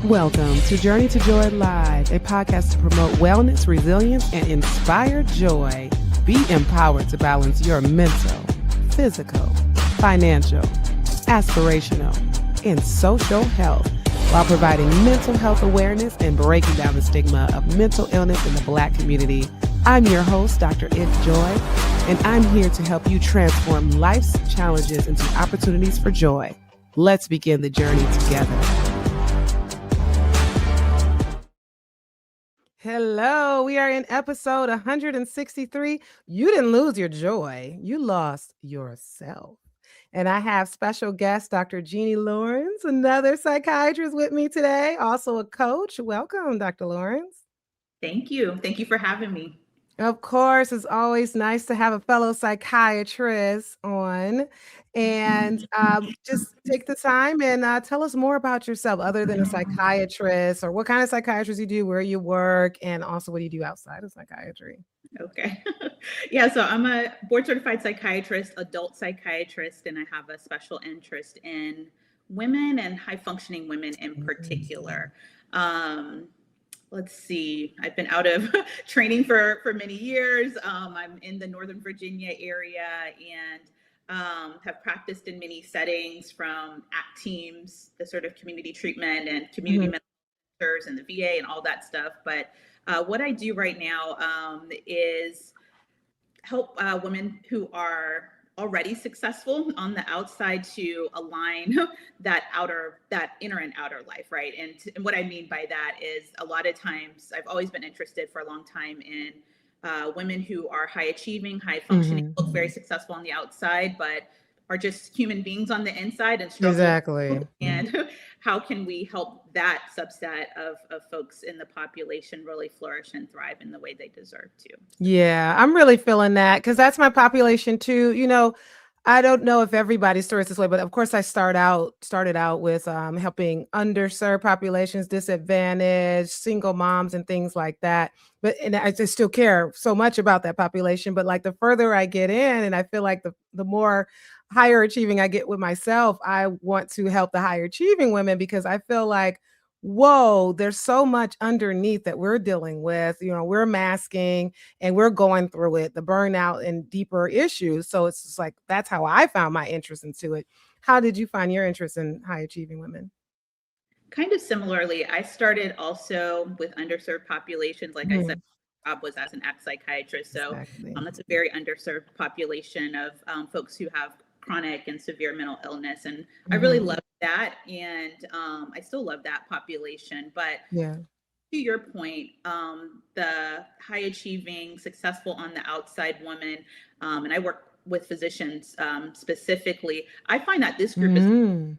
Welcome to Journey to Joy Live, a podcast to promote wellness, resilience, and inspire joy. Be empowered to balance your mental, physical, financial, aspirational, and social health while providing mental health awareness and breaking down the stigma of mental illness in the Black community. I'm your host, Dr. If Joy, and I'm here to help you transform life's challenges into opportunities for joy. Let's begin the journey together. Hello, we are in episode 163. You didn't lose your joy, you lost yourself. And I have special guest, Dr. Jeannie Lawrence, another psychiatrist with me today, also a coach. Welcome, Dr. Lawrence. Thank you. Thank you for having me. Of course, it's always nice to have a fellow psychiatrist on. And just take the time and tell us more about yourself, other than a psychiatrist, or what kind of psychiatrist you do, where you work, and also what do you do outside of psychiatry? Okay. Yeah, so I'm a board certified psychiatrist, adult psychiatrist, and I have a special interest in women and high functioning women in particular. Let's see, I've been out of training for many years. I'm in the Northern Virginia area and have practiced in many settings, from ACT teams, the sort of community treatment and community mental centers and the VA and all that stuff. But what I do right now is help women who are already successful on the outside to align that inner and outer life, right? And what I mean by that is, a lot of times I've always been interested for a long time in women who are high achieving, high functioning, look very successful on the outside, but are just human beings on the inside and struggle. Exactly. And how can we help that subset of folks in the population really flourish and thrive in the way they deserve to? Yeah, I'm really feeling that, because that's my population too. You know, I don't know if everybody's story is this way, but of course I started out with helping underserved populations, disadvantaged, single moms and things like that. And I just still care so much about that population. But like, the further I get in, and I feel like the more higher achieving I get with myself, I want to help the higher achieving women, because I feel like, whoa, there's so much underneath that we're dealing with. You know, we're masking and we're going through it, the burnout and deeper issues. So it's just like, that's how I found my interest into it. How did you find your interest in high achieving women? Kind of similarly, I started also with underserved populations. Like I said, my job was as an ex-psychiatrist. So Exactly. that's a very underserved population of folks who have chronic and severe mental illness. And I really loved that. And I still love that population. But Yeah. to your point, the high achieving, successful on the outside woman, and I work with physicians specifically, I find that this group is,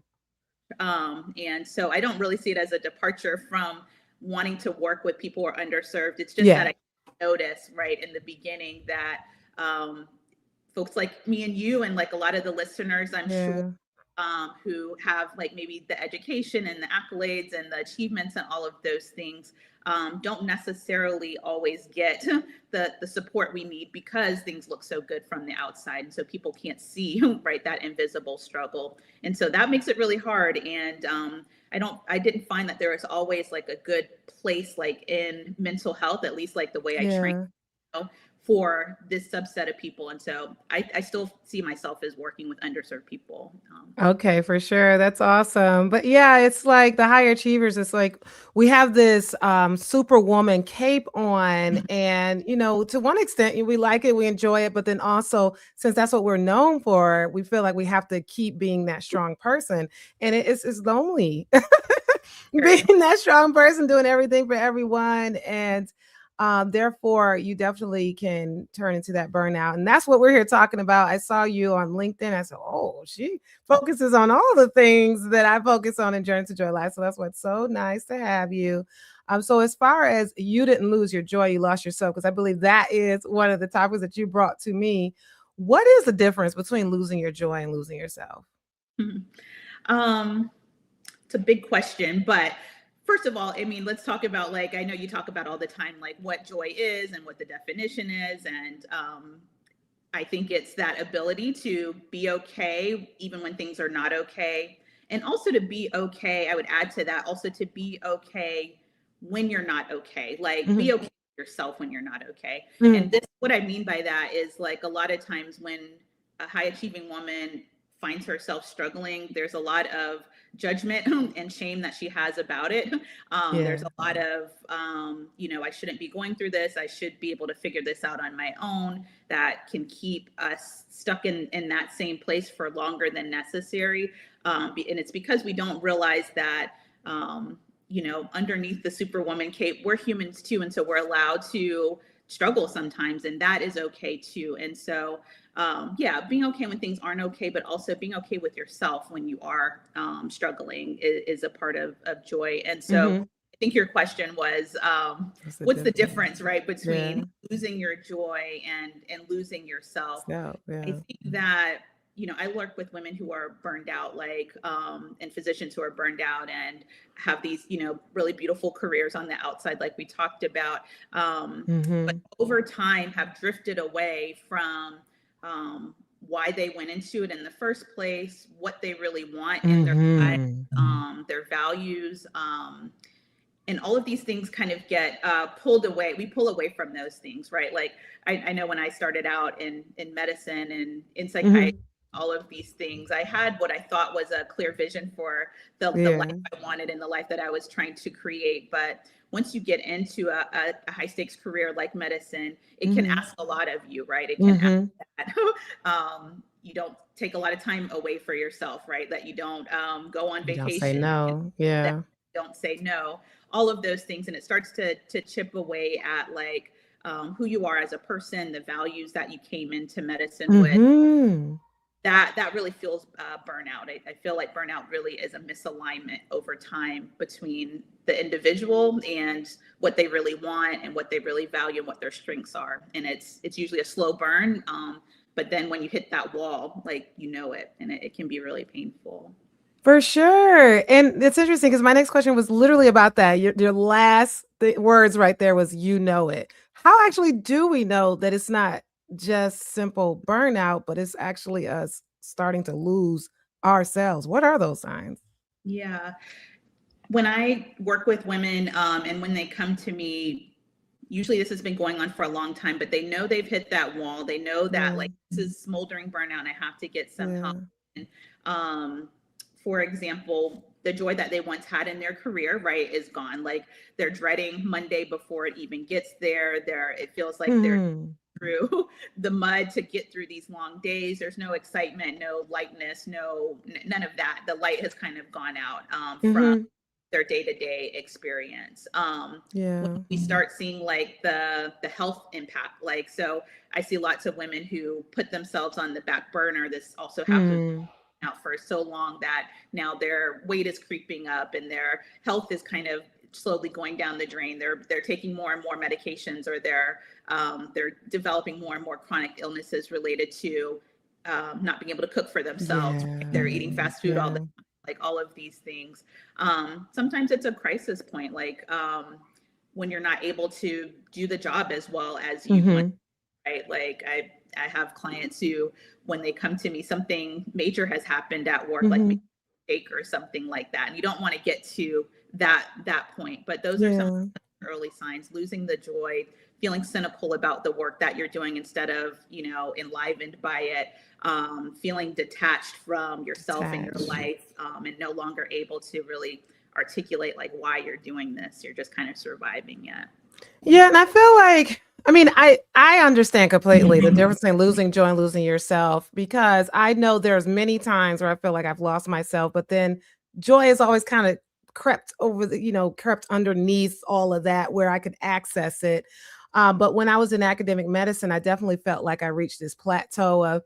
and so I don't really see it as a departure from wanting to work with people who are underserved. It's just that I notice right in the beginning that folks like me and you, and like a lot of the listeners, I'm sure, who have like maybe the education and the accolades and the achievements and all of those things, don't necessarily always get the support we need, because things look so good from the outside. And so people can't see, right, that invisible struggle. And so that makes it really hard. And I didn't find that there was always like a good place, like in mental health, at least like the way I train, for this subset of people. And so I still see myself as working with underserved people. Okay, for sure. That's awesome. But yeah, it's like the higher achievers, it's like we have this superwoman cape on, and you know, to one extent we like it, we enjoy it, but then also, since that's what we're known for, we feel like we have to keep being that strong person, and it's lonely. Being that strong person, doing everything for everyone. And therefore, you definitely can turn into that burnout. And that's what we're here talking about. I saw you on LinkedIn. I said, oh, she focuses on all the things that I focus on in Journey to Joy Life. So that's what's so nice to have you. So as far as you didn't lose your joy, you lost yourself, because I believe that is one of the topics that you brought to me. What is the difference between losing your joy and losing yourself? It's a big question, but first of all, I mean, let's talk about, like, I know you talk about all the time, like what joy is and what the definition is. And I think it's that ability to be okay even when things are not okay, And also to be okay, I would add to that also to be okay when you're not okay. Like Mhm. be okay with yourself when you're not okay. And Mm. this, what I mean by that is like a lot of times when a high achieving woman finds herself struggling, there's a lot of judgment and shame that she has about it. There's Yeah. a lot of, I shouldn't be going through this. I should be able to figure this out on my own. That can keep us stuck in that same place for longer than necessary. And it's because we don't realize that, underneath the superwoman cape, we're humans too. And so we're allowed to struggle sometimes, and that is okay too. And so, yeah, being okay when things aren't okay, but also being okay with yourself when you are struggling is a part of joy. And so Mhm. I think your question was, What's the what's the difference? difference, right, between Yeah. losing your joy and losing yourself? So, I yeah. think that, I work with women who are burned out, like, and physicians who are burned out and have these, really beautiful careers on the outside, like we talked about. But Mhm. over time have drifted away from why they went into it in the first place, what they really want in their life, Mhm. their values, and all of these things kind of get pulled away. We pull away from those things, right? Like I know when I started out in medicine and in psychiatry, Mhm. all of these things, I had what I thought was a clear vision for the life Yeah. I wanted and the life that I was trying to create. But once you get into a high stakes career like medicine, it can Mhm. ask a lot of you, right? It can ask Mhm. that you don't take a lot of time away for yourself, right? That you don't go on You don't say vacation, no. that Yeah. you don't say no, all of those things. And it starts to chip away at like who you are as a person, the values that you came into medicine with. Mhm. That really feels burnout. I feel like burnout really is a misalignment over time between the individual and what they really want and what they really value and what their strengths are. And it's usually a slow burn. But then when you hit that wall, like it, and it can be really painful. For sure. And it's interesting because my next question was literally about that. Your last words right there was "you know it." How actually do we know that it's not just simple burnout, but it's actually us starting to lose ourselves? What are those signs? Yeah. When I work with women, and when they come to me, usually this has been going on for a long time, but they know they've hit that wall. They know that Yeah. like this is smoldering burnout and I have to get some help. Yeah. And, for example, the joy that they once had in their career, right, is gone. Like they're dreading Monday before it even gets there. It feels like they're Mhm. through the mud to get through these long days. There's no excitement, no lightness, none of that. The light has kind of gone out from Mhm. their day-to-day experience. When Yeah. we start seeing like the health impact, like so I see lots of women who put themselves on the back burner. This also happens Mm. out for so long that now their weight is creeping up and their health is kind of slowly going down the drain. They're taking more and more medications, or they're developing more and more chronic illnesses related to not being able to cook for themselves. Right? Yeah. They're eating fast food all the Yeah. time, like all of these things. Sometimes it's a crisis point, like when you're not able to do the job as well as you want, Mhm. right? Like I have clients who, when they come to me, something major has happened at work, like maybe Mhm. a mistake or something like that. And you don't want to get to that point, but those are some Yeah. early signs: losing the joy, feeling cynical about the work that you're doing instead of, enlivened by it, feeling detached from yourself and your Detached. life, and no longer able to really articulate like why you're doing this. You're just kind of surviving it. Yeah, and I feel like I mean, I understand completely the difference between losing joy and losing yourself because I know there's many times where I feel like I've lost myself, but then joy has always kind of crept over crept underneath all of that where I could access it. But when I was in academic medicine, I definitely felt like I reached this plateau of,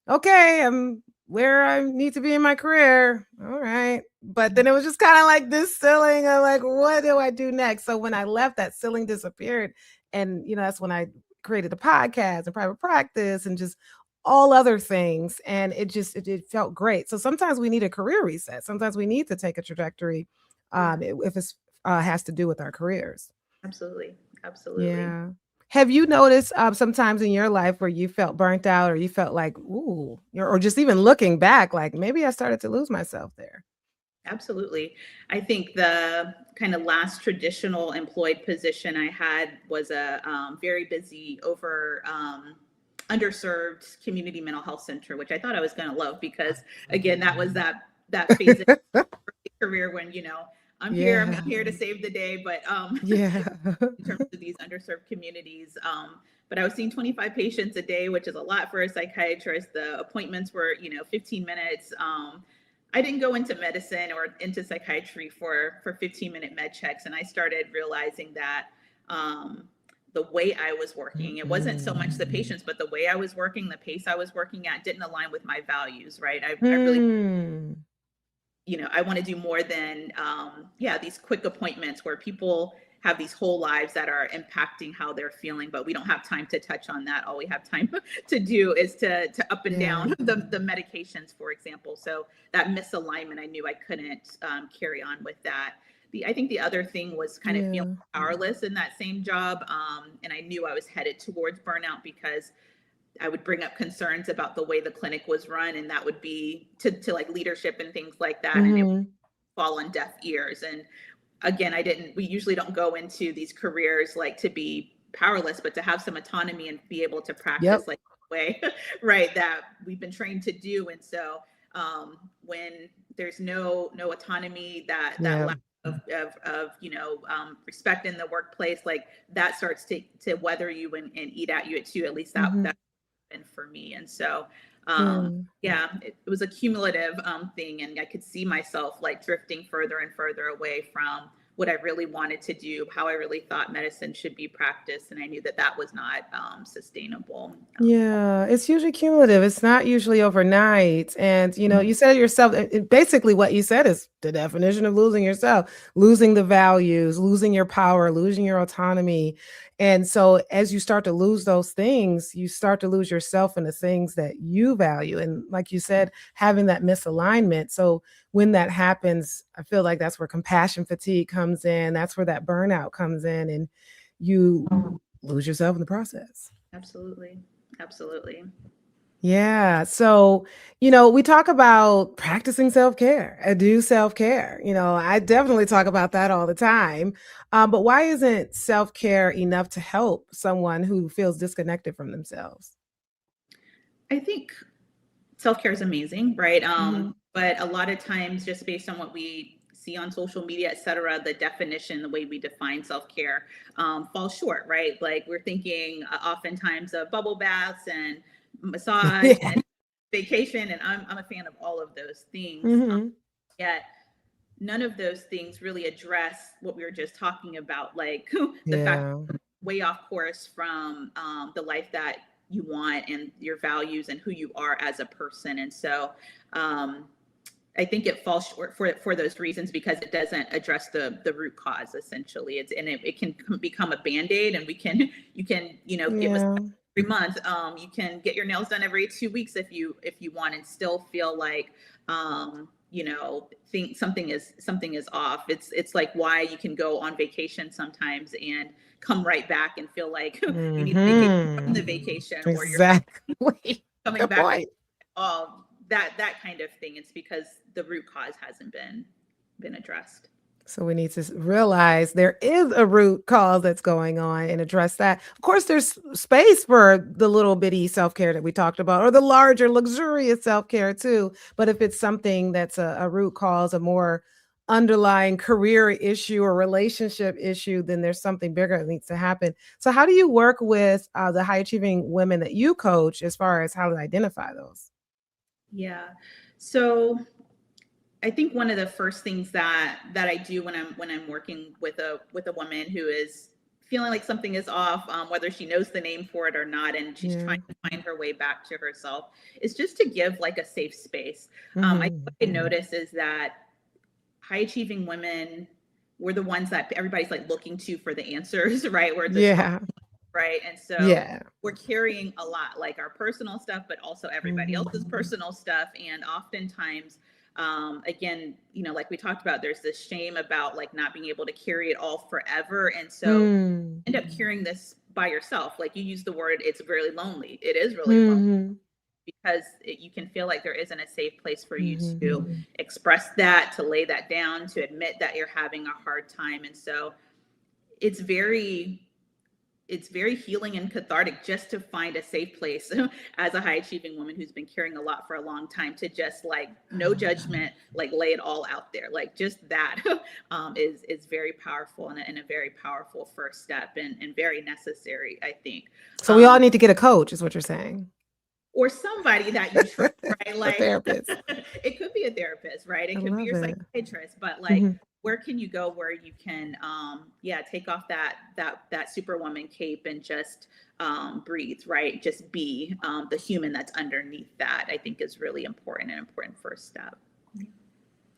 okay, I'm where I need to be in my career. All right. But then it was just kind of like this ceiling of like, what do I do next? So when I left, that ceiling disappeared. And, that's when I created a podcast and private practice and just all other things. And it felt great. So sometimes we need a career reset. Sometimes we need to take a trajectory Yeah, if it's has to do with our careers. absolutely. Absolutely. Yeah. Have you noticed sometimes in your life where you felt burnt out or you felt like, ooh, or just even looking back, like maybe I started to lose myself there? Absolutely. I think the kind of last traditional employed position I had was a very busy, underserved community mental health center, which I thought I was going to love because, again, that was that phase of my career when I'm Yeah. here to save the day, but Yeah. in terms of these underserved communities. But I was seeing 25 patients a day, which is a lot for a psychiatrist. The appointments were, 15 minutes. I didn't go into medicine or into psychiatry for 15-minute med checks. And I started realizing that the way I was working, it wasn't so much the patients, but the way I was working, the pace I was working at didn't align with my values, right? I really, Hmm. I want to do more than, these quick appointments where people have these whole lives that are impacting how they're feeling, but we don't have time to touch on that. All we have time to do is to up and Yeah. down the medications, for example. So that misalignment, I knew I couldn't carry on with that. I think the other thing was kind of feeling Yeah. powerless in that same job. And I knew I was headed towards burnout because I would bring up concerns about the way the clinic was run, and that would be to like leadership and things like that. And it would Hmm. fall on deaf ears. And again, we usually don't go into these careers like to be powerless, but to have some autonomy and be able to practice Yep. like the way, right, that we've been trained to do. And so when there's no autonomy, that Yeah. lack of respect in the workplace, like that starts to weather you and eat at you too. At least Hmm. that happened for me. And so Yeah. yeah, it was a cumulative thing, and I could see myself like drifting further and further away from what I really wanted to do, how I really thought medicine should be practiced, and I knew that was not sustainable. Yeah, it's usually cumulative. It's not usually overnight. And, you said it yourself. Basically, what you said is the definition of losing yourself, losing the values, losing your power, losing your autonomy. And so, as you start to lose those things, you start to lose yourself in the things that you value. And, like you said, having that misalignment. So, when that happens, I feel like that's where compassion fatigue comes in. That's where that burnout comes in. And you lose yourself in the process. Absolutely, absolutely. Yeah. So, we talk about practicing self-care, do self-care. I definitely talk about that all the time. But why isn't self-care enough to help someone who feels disconnected from themselves? I think self-care is amazing, right? Hmm. But a lot of times, just based on what we see on social media, et cetera, the definition, the way we define self-care falls short, right? Like we're thinking oftentimes of bubble baths and massage Yeah. and vacation, and I'm a fan of all of those things. Hmm. Yet none of those things really address what we were just talking about, like the fact Yeah. that you're way off course from the life that you want and your values and who you are as a person. And so I think it falls short for those reasons because it doesn't address the root cause essentially. It can become a band-aid, and you can get massage Yeah. every month. You can get your nails done every 2 weeks if you want, and still feel like think something is off. It's like why you can go on vacation sometimes and come right back and feel like you need a vacation from Hmm. the vacation, or you're Exactly. coming Good back like point. that kind of thing. It's because the root cause hasn't been addressed. So we need to realize there is a root cause that's going on and address that. Of course, there's space for the little bitty self care that we talked about, or the larger, luxurious self care too. But if it's something that's a root cause, a more underlying career issue or relationship issue, then there's something bigger that needs to happen. So, how do you work with the high achieving women that you coach as far as how to identify those? Yeah. So I think one of the first things that I do when I'm working with a woman who is feeling like something is off, whether she knows the name for it or not, and she's Yeah. trying to find her way back to herself, is just to give like a safe space. Hmm. What I notice is that high achieving women, we're the ones that everybody's like looking to for the answers, right? We're the strong, Yeah. right? And so Yeah. we're carrying a lot, like our personal stuff, but also everybody Hmm. else's personal stuff. And oftentimes, again, like we talked about, there's this shame about like not being able to carry it all forever. And so Mm. end up carrying this by yourself. Like you use the word, it's really lonely. It is really lonely Mhm. because you can feel like there isn't a safe place for you Mhm. to express that, to lay that down, to admit that you're having a hard time. And so it's very it's very healing and cathartic just to find a safe place as a high achieving woman who's been carrying a lot for a long time, to just like no judgment, like lay it all out there. Like just that is very powerful, and a very powerful first step, and very necessary, I think. So we all um, need to get a coach, is what you're saying? or somebody that you trust, right? A Like therapist. it could be a therapist, right? I It could be love your it. psychiatrist, but like Mhm. where can you go where you can yeah, take off that superwoman cape and just breathe, right? Just be the human that's underneath that, I think is really important, an important first step.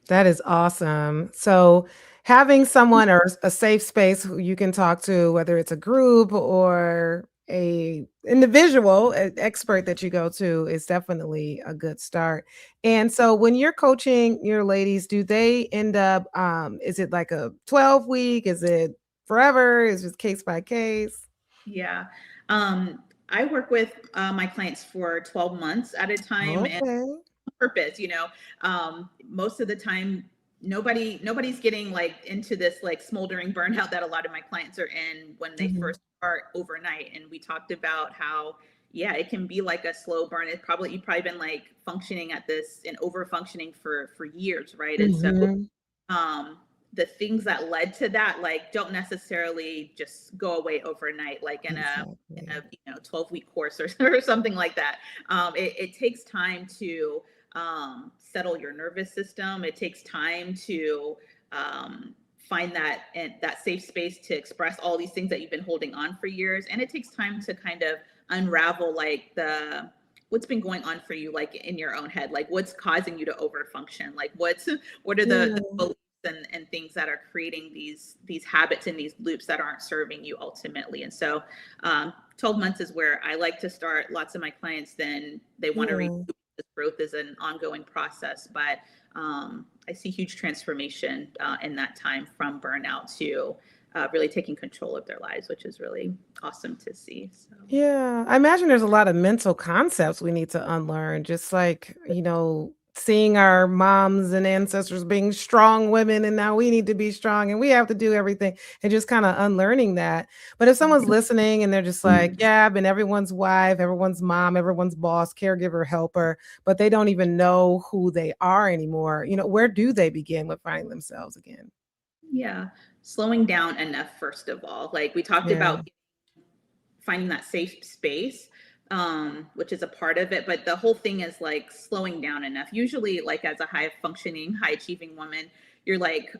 That is awesome. So having someone or a safe space who you can talk to, whether it's a group or a individual expert that you go to, is definitely a good start. And so when you're coaching your ladies, do they end up is it like a 12 week? Is it forever? Is it case by case? Yeah. I work with my clients for 12 months at a time, and Okay. purpose, most of the time nobody's getting like into this like smoldering burnout that a lot of my clients are in when they Mhm. first start overnight. And we talked about how, yeah, it can be like a slow burn. You've probably been like functioning at this and over functioning for years, right? And so Mhm. um the things that led to that like don't necessarily just go away overnight, like in Exactly. a 12-week course, or something like that. It takes time to settle your nervous system. It takes time to find that, and that safe space to express all these things that you've been holding on for years. And it takes time to kind of unravel like the what's been going on for you, like in your own head, like what's causing you to overfunction, like what are the Yeah. beliefs and things that are creating these habits and these loops that aren't serving you ultimately. And so 12 months is where I like to start. Lots of my clients, then they want to recoup. Yeah. This growth is an ongoing process, but I see huge transformation in that time, from burnout to really taking control of their lives, which is really awesome to see. So Yeah, I imagine there's a lot of mental concepts we need to unlearn, just like, seeing our moms and ancestors being strong women, and now we need to be strong and we have to do everything, and just kind of unlearning that. But if someone's listening and they're just like, yeah, I've been everyone's wife, everyone's mom, everyone's boss, caregiver, helper, but they don't even know who they are anymore, where do they begin with finding themselves again? yeah, slowing down enough, first of all. Like we talked Yeah. about, finding that safe space, which is a part of it. But the whole thing is like slowing down enough. Usually, like as a high functioning, high achieving woman, you're like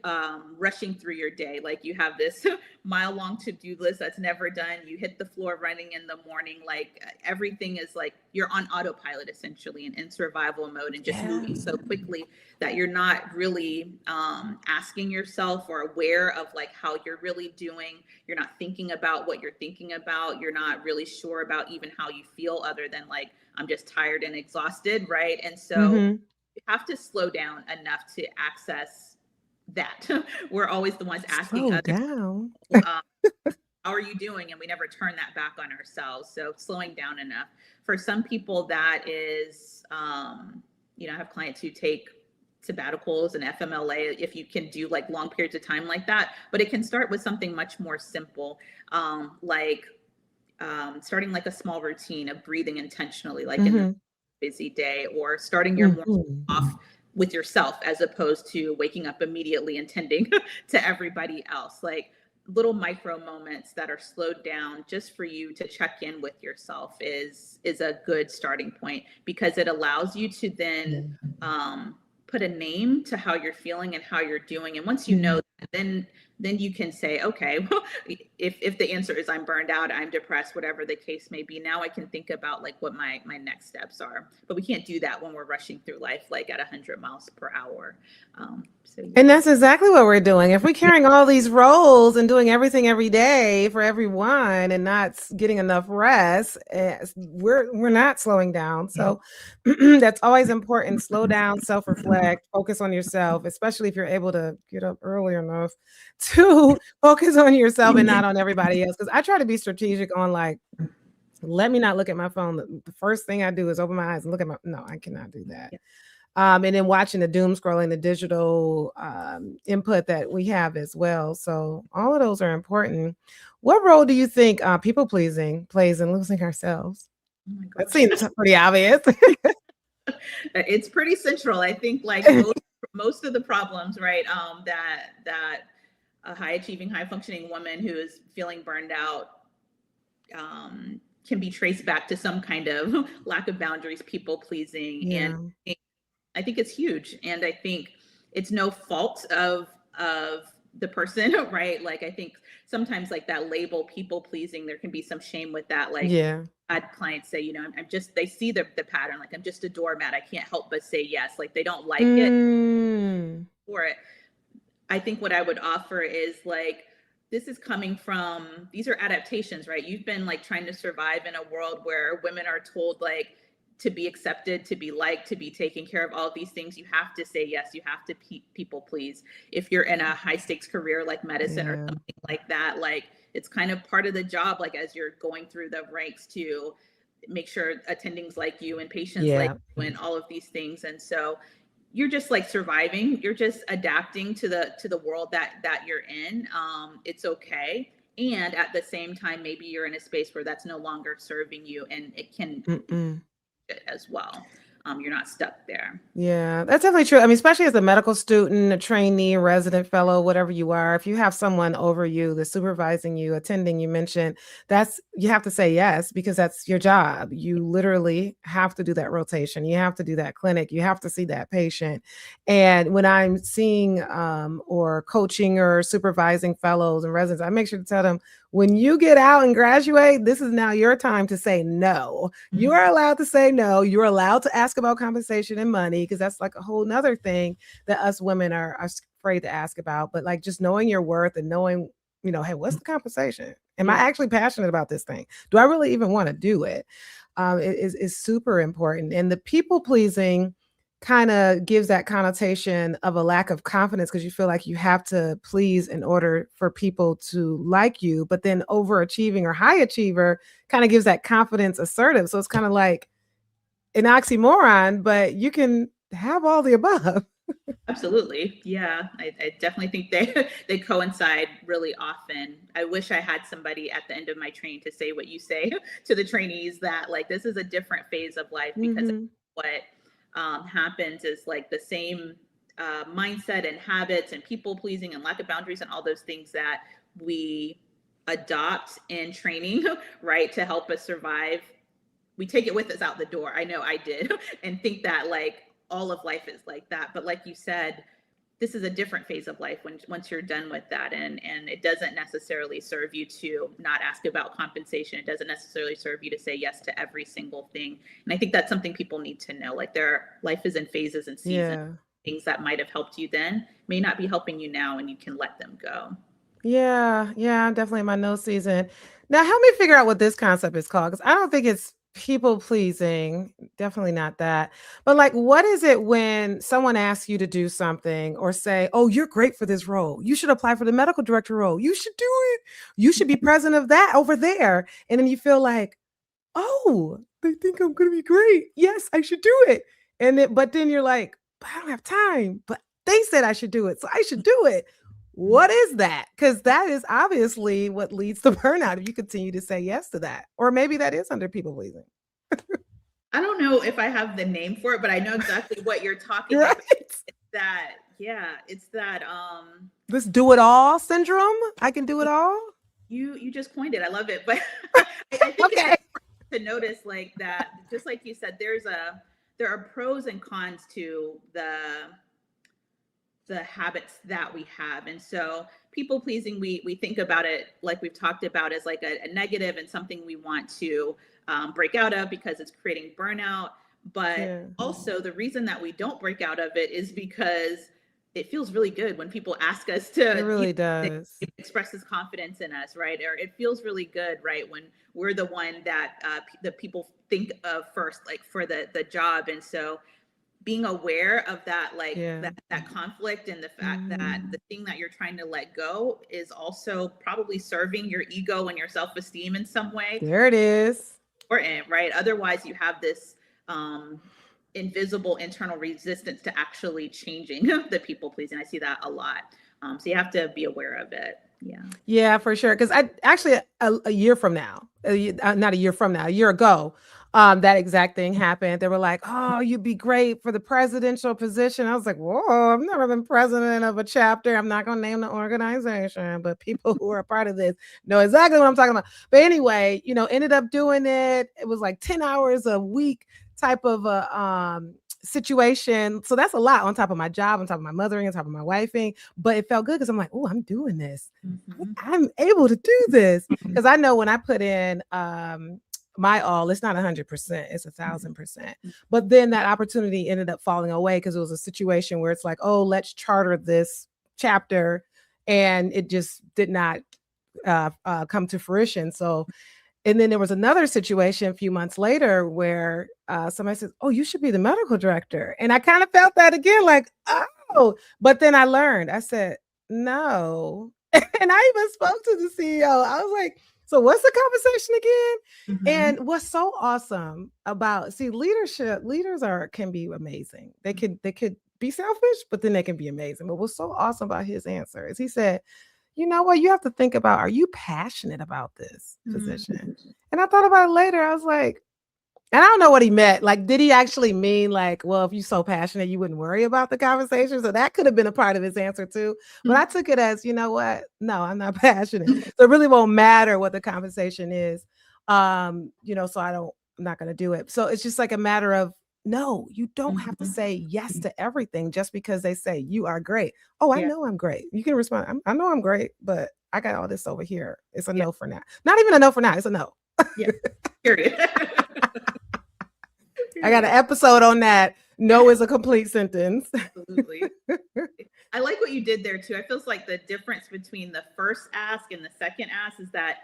rushing through your day. Like you have this mile long to do list that's never done. You hit the floor running in the morning. Like everything is like you're on autopilot essentially, and in survival mode, and just Yeah. moving so quickly that you're not really asking yourself or aware of like how you're really doing. You're not thinking about what you're thinking about. You're not really sure about even how you feel, other than like, I'm just tired and exhausted, right? And so Mhm. you have to slow down enough to access that. We're always the ones asking Slow others, down. um, how are you doing? And we never turn that back on ourselves. So slowing down enough. For some people, that is, I have clients who take sabbaticals and FMLA, if you can do like long periods of time like that. But it can start with something much more simple, like starting like a small routine of breathing intentionally, like in the Mhm. busy day, or starting your morning Mhm. off with yourself, as opposed to waking up immediately and tending to everybody else. Like little micro moments that are slowed down just for you to check in with yourself is a good starting point, because it allows you to then Yeah. put a name to how you're feeling and how you're doing. And once you know Mhm. that, then you can say, okay, well, if the answer is I'm burned out, I'm depressed, whatever the case may be, now I can think about like what my next steps are. But we can't do that when we're rushing through life like at 100 miles per hour. So And yeah. that's exactly what we're doing. If we're carrying all these roles and doing everything every day for everyone and not getting enough rest, we're not slowing down. So that's always important. Slow down, self-reflect, focus on yourself, especially if you're able to get up early enough to focus on yourself and not on everybody else. Because I try to be strategic on like Let me not look at my phone. The first thing I do is open my eyes and look at my, no, I cannot do that. Yeah. And then watching the doom scrolling, the digital input that we have as well. So all of those are important. What role do you think people pleasing plays in losing ourselves? Oh my That gosh. seems pretty obvious. It's pretty central. I think like most of the problems, right? That a high achieving, high functioning woman who is feeling burned out can be traced back to some kind of lack of boundaries, people pleasing, and Yeah. I think it's huge. And I think it's no fault of the person, right? Like I think sometimes like that label people pleasing, there can be some shame with that. Like Yeah. I had clients say, you know, I'm just, they see the pattern, like I'm just a doormat. I can't help but say yes. Like they don't like it Mm, for it. I think what I would offer is like, this is coming from, these are adaptations, right? You've been like trying to survive in a world where women are told like to be accepted, to be liked, to be taken care of, all of these things. You have to say yes, you have to people please. If you're in a high stakes career like medicine or yeah. something like that, like it's kind of part of the job, like as you're going through the ranks to make sure attendings like you and patients like Yeah. you and all of these things. And so you're just like surviving, you're just adapting to the world that you're in. It's okay, and at the same time maybe you're in a space where that's no longer serving you and it can Mm-mm. as well. You're not stuck there. Yeah, that's definitely true. I mean, especially as a medical student, a trainee, a resident fellow, whatever you are, if you have someone over you that's supervising you, attending, you mentioned, that's you have to say yes because that's your job. You literally have to do that rotation. You have to do that clinic. You have to see that patient. And when I'm seeing or coaching or supervising fellows and residents, I make sure to tell them when you get out and graduate, this is now your time to say no. You are allowed to say no. You're allowed to ask about compensation and money because that's like a whole nother thing that us women are afraid to ask about. But like just knowing your worth and knowing, hey, what's the compensation? Am I Yeah, actually passionate about this thing? Do I really even want to do it? Is super important. And the people pleasing kind of gives that connotation of a lack of confidence because you feel like you have to please in order for people to like you. But then overachieving or high achiever kind of gives that confidence assertive. So it's kind of like an oxymoron, but you can have all the above. absolutely. Yeah, I definitely think they coincide really often. I wish I had somebody at the end of my training to say what you say to the trainees, that like this is a different phase of life, because Hmm. what happens is like the same mindset and habits and people pleasing and lack of boundaries and all those things that we adopt in training, right, to help us survive. We take it with us out the door. I know I did, and think that like all of life is like that. But like you said, this is a different phase of life when once you're done with that, and it doesn't necessarily serve you to not ask about compensation. It doesn't necessarily serve you to say yes to every single thing. And I think that's something people need to know. Like life is in phases and seasons. Yeah. Things that might have helped you then may not be helping you now, and you can let them go. Yeah, yeah, I'm definitely in my no season. Now help me figure out what this concept is called because I don't think it's people pleasing. Definitely not that. But like, what is it when someone asks you to do something or say, "Oh, you're great for this role. You should apply for the medical director role. You should do it. You should be president of that over there." And then you feel like, "Oh, they think I'm gonna be great. Yes, I should do it." But then you're like, "But I don't have time. But they said I should do it, so I should do it." What is that? Because that is obviously what leads to burnout if you continue to say yes to that. Or maybe that is under people pleasing. I don't know if I have the name for it, but I know exactly what you're talking Right? about. That, yeah, it's that This do it all syndrome. I can do it all. you just coined it. I love it. But I think it's Okay. important to notice like that, just like you said, there are pros and cons to the habits that we have. And so people pleasing, we think about it like we've talked about as like a negative and something we want to break out of because it's creating burnout. But Yeah, also the reason that we don't break out of it is because it feels really good when people ask us it to, really they does. express this confidence in us, right? Or it feels really good, right, when we're the one that the people think of first, like for the job. And so being aware of that, like Yeah. that conflict, and the fact that Mhm. the thing that you're trying to let go is also probably serving your ego and your self-esteem in some way. There it is. important, right? Otherwise, you have this um, invisible internal resistance to actually changing the people pleasing. I see that a lot. So you have to be aware of it. Yeah. Yeah, for sure. Because I actually a year from now, not a year from now, a year ago, that exact thing happened. They were like, "Oh, you'd be great for the presidential position." I was like, "Whoa, I've never been president of a chapter. I'm not gonna name the organization, but people who are a part of this know exactly what I'm talking about." But anyway, ended up doing it. It was like 10 hours a week type of a situation. So that's a lot on top of my job, on top of my mothering, on top of my wifing. But it felt good because I'm like, oh, I'm doing this. Mm-hmm. I'm able to do this. Because I know when I put in my all, it's not 100%, it's 1,000%. But then that opportunity ended up falling away because it was a situation where it's like, oh, let's charter this chapter. And it just did not come to fruition. So and then there was another situation a few months later where somebody says, "Oh, you should be the medical director." And I kind of felt that again, like, oh, but then I learned, I said, no. And I even spoke to the CEO. I was like, so what's the conversation again? Mm-hmm. And what's so awesome about leaders can be amazing. They could be selfish, but then they can be amazing. But what's so awesome about his answer is he said, you know what? You have to think about, are you passionate about this position? Mm-hmm. And I thought about it later. I was like, and I don't know what he meant. Like, did he actually mean like, well, if you're so passionate, you wouldn't worry about the conversation? So that could have been a part of his answer too. But I took it as, you know what? No, I'm not passionate. So it really won't matter what the conversation is. So I'm not gonna do it. So it's just like a matter of no, you don't have to Mm-hmm. say yes to everything just because they say you are great. Oh, I Yeah. know I'm great. You can respond, I know I'm great, but I got all this over here. It's a Yeah. no for now. Not even a no for now. It's a no. Yeah. Period. I got an Period. episode on that. Yeah. No is a complete sentence. Absolutely. I like what you did there too. I feels like the difference between the first ask and the second ask is that,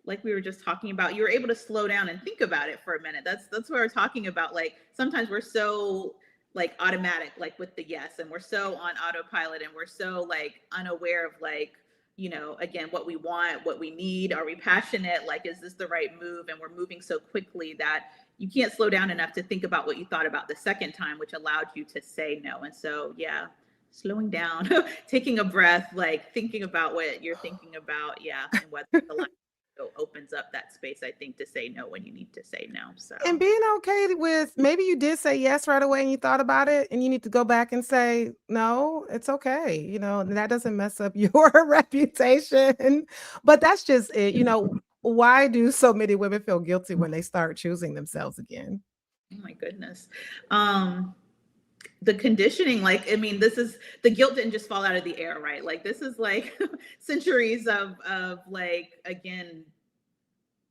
like we were just talking about, you were able to slow down and think about it for a minute. That's what we're talking about. Like sometimes we're so like automatic, like with the yes, and we're so on autopilot, and we're so like unaware of like, again, what we want, what we need. Are we passionate? Like, is this the right move? And we're moving so quickly that you can't slow down enough to think about what you thought about the second time, which allowed you to say no. And so, yeah, slowing down, taking a breath, like thinking about what you're thinking about. Yeah. And what the opens up that space, I think, to say no when you need to say no. So, And being okay with maybe you did say yes right away and you thought about it and you need to go back and say no, it's okay. And that doesn't mess up your reputation. But that's just it. Why do so many women feel guilty when they start choosing themselves again? oh my goodness. The conditioning, like, I mean, this is the guilt didn't just fall out of the air, right? Like, this is like centuries of like, again,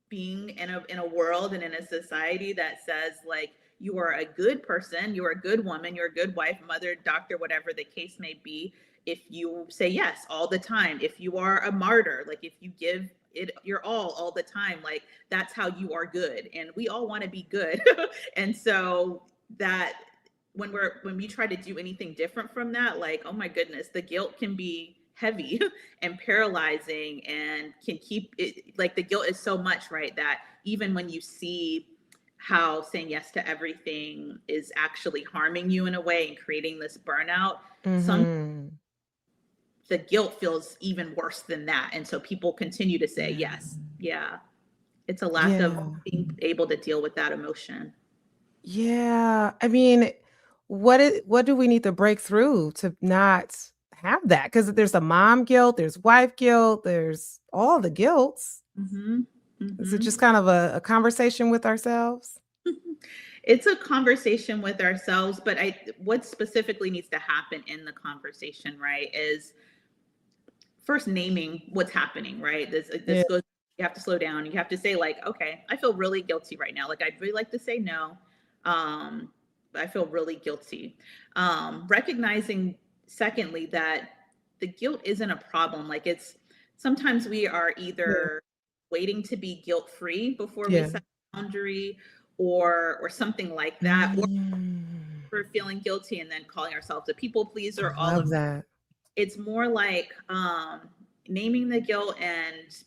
being in a world and in a society that says like you are a good person, you're a good woman, you're a good wife, mother, doctor, whatever the case may be, if you say yes all the time, if you are a martyr, like if you give it your all the time, like that's how you are good, and we all want to be good. And so that when we try to do anything different from that, like, oh my goodness, the guilt can be heavy and paralyzing, and can keep it, like the guilt is so much, right, that even when you see how saying yes to everything is actually harming you in a way and creating this burnout, some Mhm. the guilt feels even worse than that, and so people continue to say Yeah. yes. Yeah, it's a lack of Yeah. being able to deal with that emotion. Yeah. I mean, what do we need to break through to not have that? Because there's a mom guilt, there's wife guilt, there's all the guilts. Mm-hmm. Is it just Mm-hmm. kind of a conversation with ourselves? It's a conversation with ourselves, but what specifically needs to happen in the conversation, right, is first naming what's happening, right? This Yeah. this goes, you have to slow down. You have to say like, okay, I feel really guilty right now. Like I'd really like to say no. But I feel really guilty. Recognizing secondly that the guilt isn't a problem. Like it's sometimes we are Yeah. either waiting to be guilt free before we Yeah. set a boundary, or something like that, or Mm. we're feeling guilty and then calling ourselves a people I pleaser, all of love that. it's more like naming the guilt and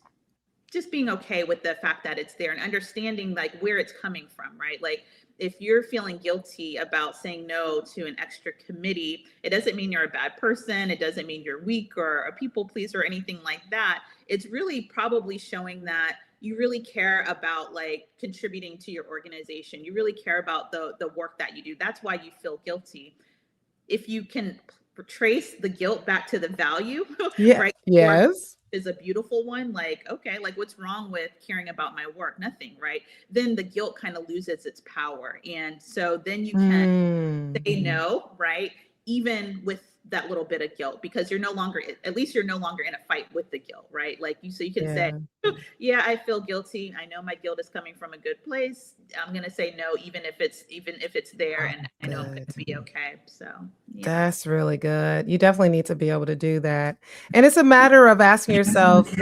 just being okay with the fact that it's there and understanding like where it's coming from, right? Like if you're feeling guilty about saying no to an extra committee, it doesn't mean you're a bad person. It doesn't mean you're weak or a people pleaser or anything like that. It's really probably showing that you really care about like contributing to your organization. You really care about the work that you do. That's why you feel guilty. If you can trace the guilt back to the value, Yeah. right? Or Yes. is a beautiful one, like, okay, like what's wrong with caring about my work? Nothing, right? Then the guilt kind of loses its power. And so then you can say no, right? Even with that little bit of guilt, because you're no longer, at least you're no longer in a fight with the guilt, right? Like you, so you can say, Yeah. yeah, I feel guilty. I know my guilt is coming from a good place. I'm going to say no, even if it's there, Oh, and I know I'm going good. to be okay. So, yeah. That's really good. You definitely need to be able to do that. And it's a matter of asking yourself,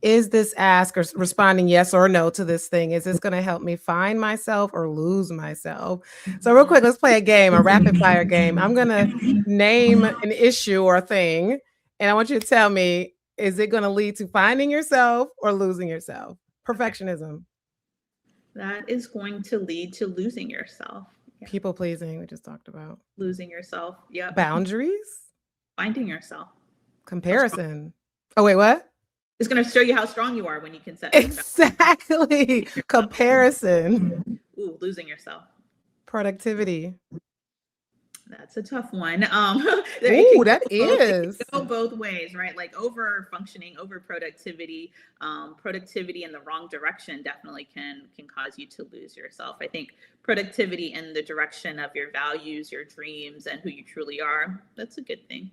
is this ask or responding yes or no to this thing? Is this going to help me find myself or lose myself? So, real quick, let's play a game, a rapid fire game. I'm going to name an issue or a thing, and I want you to tell me, is it going to lead to finding yourself or losing yourself? Okay. Perfectionism, That is going to lead to losing yourself. Yeah. people pleasing, we just talked about, Losing yourself. Yep. boundaries, Finding yourself. comparison. Oh, wait, what? It's going to show you how strong you are when you can set those boundaries. Exactly. Comparison, Ooh, losing yourself. productivity. That's a tough one. Ooh, that It is. can go both ways, right? Like over functioning, over productivity, productivity in the wrong direction definitely can cause you to lose yourself. I think productivity in the direction of your values, your dreams, and who you truly are, that's a good thing.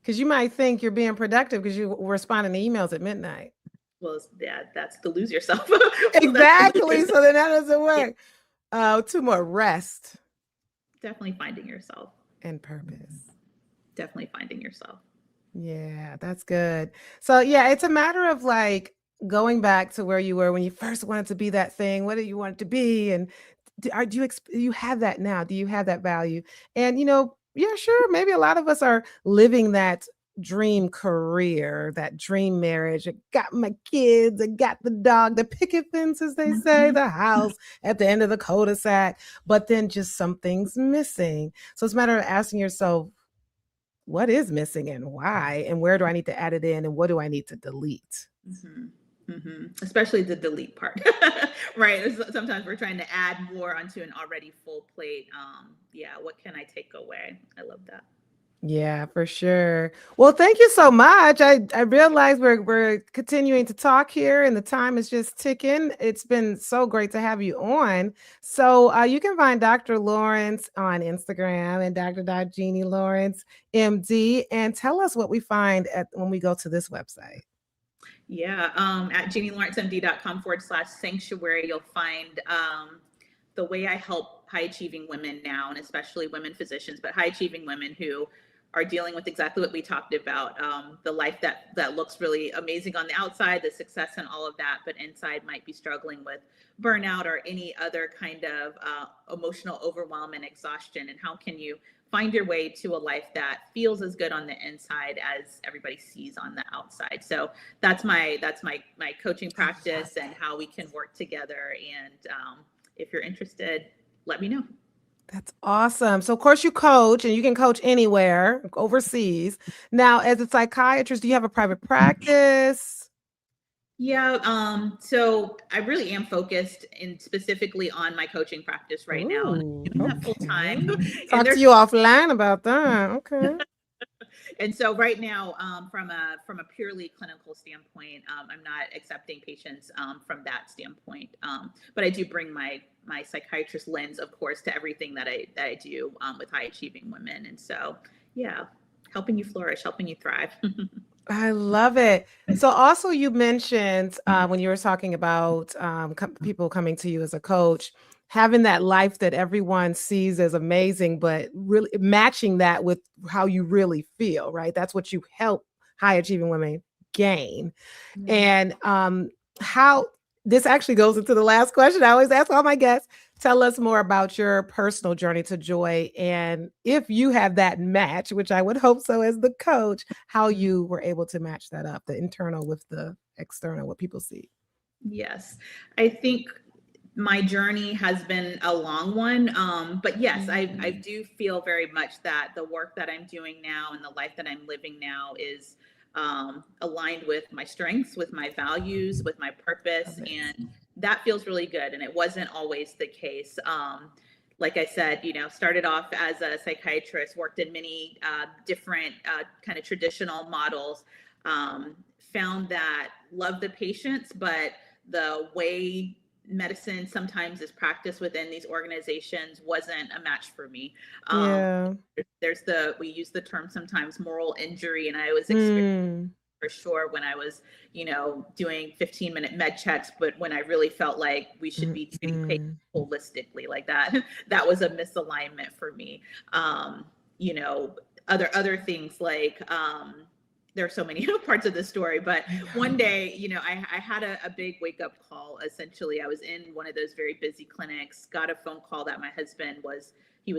Because you might think you're being productive because you responding to emails at midnight. Well, yeah, that's to lose yourself. Exactly. So then that doesn't Yeah, work. Two more: rest definitely finding yourself. and purpose. Definitely finding yourself. Yeah, that's good. So yeah, it's a matter of like going back to where you were when you first wanted to be that thing. What do you want it to be? And you have that now? Do you have that value? And yeah, sure. Maybe a lot of us are living that dream career, that dream marriage. I got my kids, I got the dog, the picket fence, as they say, the house at the end of the cul-de-sac. But then just something's missing. So it's a matter of asking yourself, what is missing and why, and where do I need to add it in, and what do I need to delete? Especially the delete part, right? Sometimes we're trying to add more onto an already full plate. Yeah, what can I take away? I love that. Yeah, for sure. Well, thank you so much. I realize we're continuing to talk here, and the time is just ticking. It's been so great to have you on. So you can find Dr. Lawrence on Instagram and Dr. Jeannie Lawrence, MD, and tell us what we find when we go to this website. Yeah, at JeannieLawrenceMD.com/sanctuary, you'll find the way I help high achieving women now, and especially women physicians, but high achieving women who are dealing with exactly what we talked about, the life that looks really amazing on the outside, the success and all of that, but inside might be struggling with burnout or any other kind of emotional overwhelm and exhaustion. And how can you find your way to a life that feels as good on the inside as everybody sees on the outside? So that's my coaching practice and how we can work together. And if you're interested, let me know. That's awesome. So, of course, you coach, and you can coach anywhere overseas. Now, as a psychiatrist, do you have a private practice? Yeah, so I really am focused in specifically on my coaching practice right now, and Ooh, I'm doing that full time. Talk to you offline about that. Okay. And so right now, from a purely clinical standpoint, I'm not accepting patients from that standpoint. But I do bring my psychiatrist lens, of course, to everything that I do with high achieving women. And so, yeah, helping you flourish, helping you thrive. I love it. So also you mentioned when you were talking about people coming to you as a coach, having that life that everyone sees as amazing, but really matching that with how you really feel, right? That's what you help high achieving women gain. And how this actually goes into the last question I always ask all my guests. Tell us more about your personal journey to joy. And if you have that match, which I would hope so as the coach, how you were able to match that up, the internal with the external, what people see. Yes, I think my journey has been a long one. But yes, I do feel very much that the work that I'm doing now and the life that I'm living now is aligned with my strengths, with my values, with my purpose. And that feels really good. And it wasn't always the case. Like I said, started off as a psychiatrist, worked in many different kind of traditional models, found that loved the patients, but the way medicine sometimes is practiced within these organizations wasn't a match for me. We use the term sometimes moral injury, and I was experiencing for sure when I was, doing 15-minute med checks, but when I really felt like we should be treating patients holistically like that, that was a misalignment for me. Other things like, there are so many parts of the story, but one day, I had a big wake up call. Essentially, I was in one of those very busy clinics, got a phone call that my husband was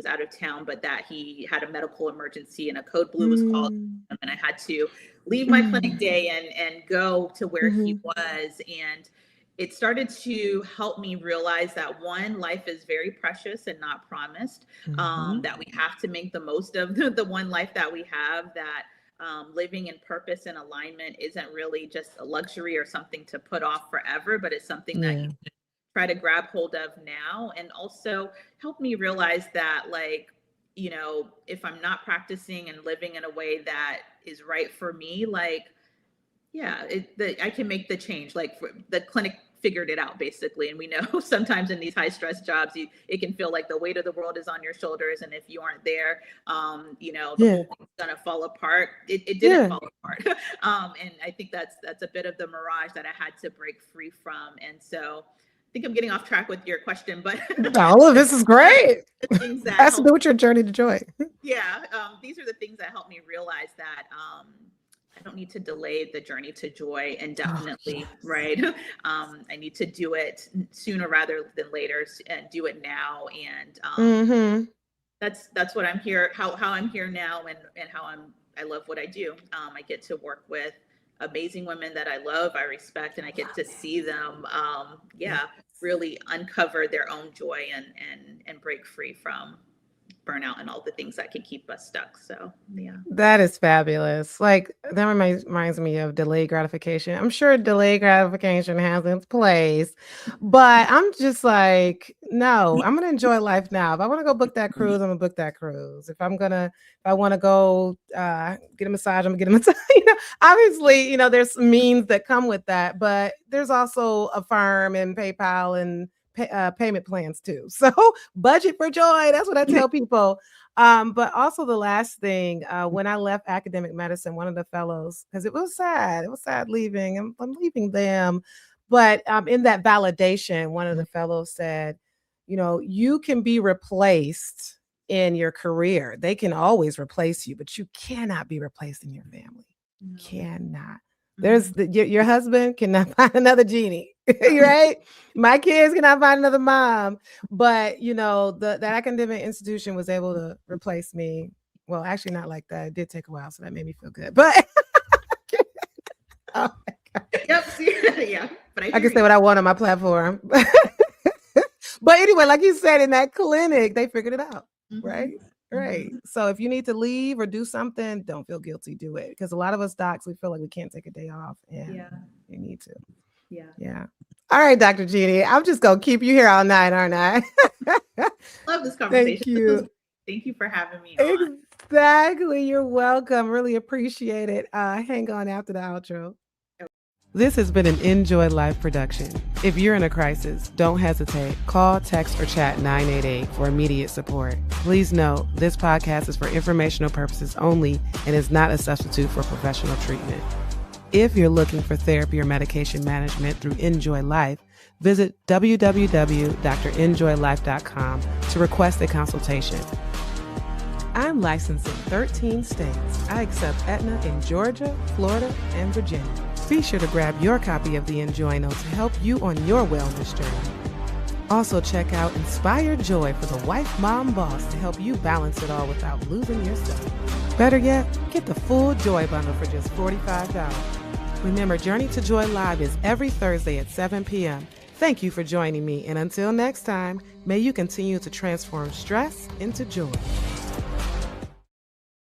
out of town, but that he had a medical emergency and a code blue was called, and I had to leave my clinic day and go to where he was. And it started to help me realize that one, life is very precious and not promised, that we have to make the most of the one life that we have, that living in purpose and alignment isn't really just a luxury or something to put off forever, but it's something that you can try to grab hold of now. And also help me realize that, if I'm not practicing and living in a way that is right for me, I can make the change. The clinic figured it out basically. And we know sometimes in these high stress jobs, it can feel like the weight of the world is on your shoulders. And if you aren't there, the whole thing's gonna fall apart. It didn't fall apart. And I think that's a bit of the mirage that I had to break free from. And so I think I'm getting off track with your question, but all of this is great. Things that has to do with your journey to joy. These are the things that help me realize that I don't need to delay the journey to joy, and definitely, right? I need to do it sooner rather than later, and do it now. And that's what I'm here, how I'm here now, and how I love what I do. I get to work with amazing women that I love, I respect, and I get to see them, really uncover their own joy and break free from burnout and all the things that can keep us stuck. So that is fabulous. That reminds me of delayed gratification. I'm sure delayed gratification has its place, but I'm just no, I'm gonna enjoy life now. If I want to go book that cruise, I'm gonna book that cruise. If I want to go get a massage, I'm gonna get a massage. Obviously, there's means that come with that, but there's also a firm and PayPal and payment plans too. So budget for joy. That's what I tell people. But also the last thing, when I left academic medicine, one of the fellows, because it was sad leaving. I'm leaving them. But in that validation, one of the fellows said, you can be replaced in your career. They can always replace you, but you cannot be replaced in your family. No. Cannot. There's your husband cannot find another Jeannie, right? My kids cannot find another mom, but that academic institution was able to replace me. Well, actually not like that. It did take a while, so that made me feel good. But oh my God. Yep. But I can say what I want on my platform. But anyway, like you said, in that clinic, they figured it out, right? Right. So if you need to leave or do something, don't feel guilty, do it. Because a lot of us docs, we feel like we can't take a day off, and you need to. Yeah. All right, Dr. Jeannie, I'm just going to keep you here all night, aren't I? Love this conversation. Thank you for having me on. Exactly. You're welcome. Really appreciate it. Hang on after the outro. This has been an Enjoy Life production. If you're in a crisis, don't hesitate. Call, text, or chat 988 for immediate support. Please note, this podcast is for informational purposes only and is not a substitute for professional treatment. If you're looking for therapy or medication management through Enjoy Life, visit www.drenjoylife.com to request a consultation. I'm licensed in 13 states. I accept Aetna in Georgia, Florida, and Virginia. Be sure to grab your copy of the Enjoy Note to help you on your wellness journey. Also, check out Inspired Joy for the wife, mom, boss to help you balance it all without losing yourself. Better yet, get the full Joy bundle for just $45. Remember, Journey to Joy Live is every Thursday at 7 p.m. Thank you for joining me, and until next time, may you continue to transform stress into joy.